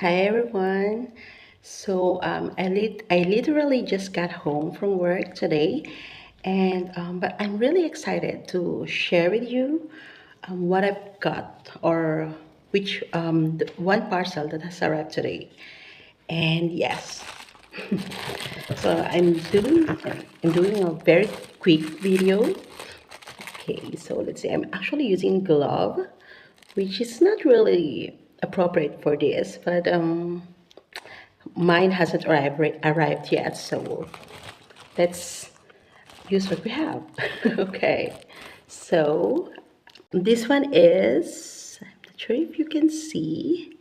Hi everyone. I literally just got home from work today, and but I'm really excited to share with you what I've got or which the one parcel that has arrived today. And yes, so I'm doing a very quick video. Okay, so let's see. I'm actually using glove, which is not really appropriate for this, but mine hasn't arrived yet, so let's use what we have. Okay, so this one is, I'm not sure if you can see.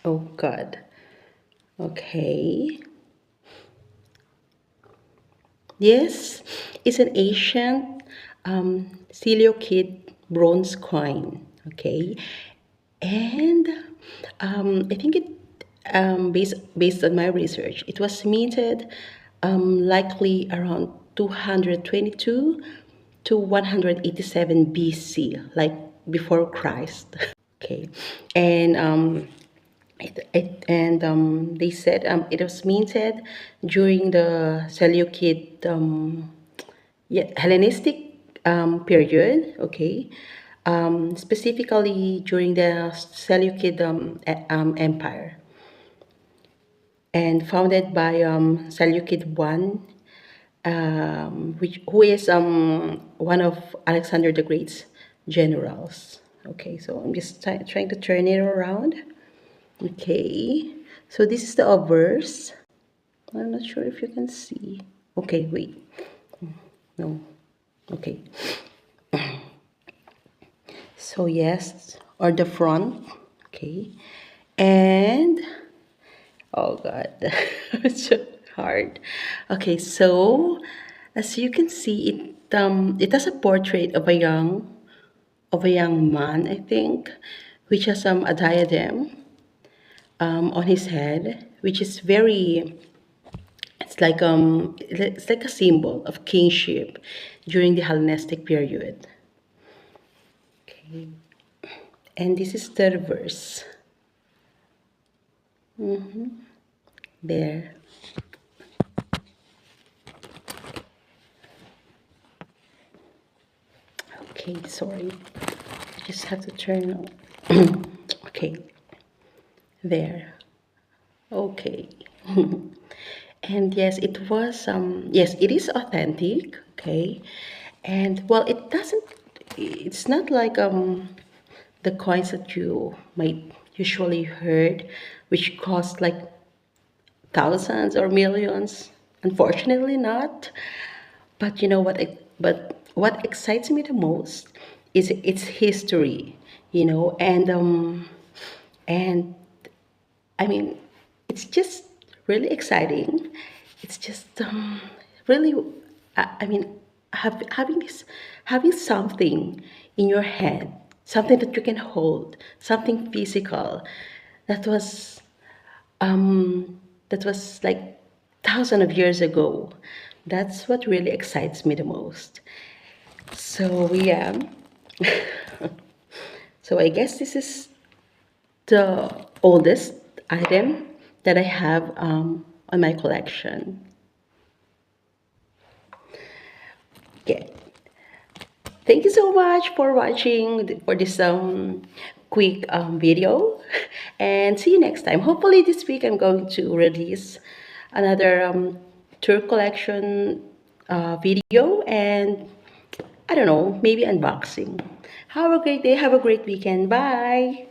Oh god. Okay, yes, it's an ancient Seleukid bronze coin. Okay, and I think based on my research, it was minted likely around 222 to 187 BC, like before Christ. Okay, and they said it was minted during the Seleucid Hellenistic period. Okay, specifically during the Seleucid Empire, and founded by Seleucid I, who is one of Alexander the Great's generals. Okay, so I'm just trying to turn it around. Okay, so this is the obverse. I'm not sure if you can see. Okay, wait. No. Okay. So yes, or the front. Okay. And oh god, it's so hard. Okay, so as you can see, it has a portrait of a young man, I think, which has a diadem on his head, which is very, it's like a symbol of kingship during the Hellenistic period. Okay, and this is the reverse. There. Okay, sorry. I just have to turn. Okay, there. Okay. And yes, yes, it is authentic. Okay, and well, it's not like the coins that you might usually heard, which cost like thousands or millions. Unfortunately, not. But you know what? But what excites me the most is its history. And I mean, it's just really exciting. It's just really, I mean, having something in your hand, something that you can hold, something physical, that was that was like thousands of years ago. That's what really excites me the most. So yeah, so I guess this is the oldest item that I have on my collection. Okay. Thank you so much for watching for this quick video, and see you next time. Hopefully this week I'm going to release another tour collection video, and I don't know, maybe unboxing. Have a great day. Have a great weekend. Bye.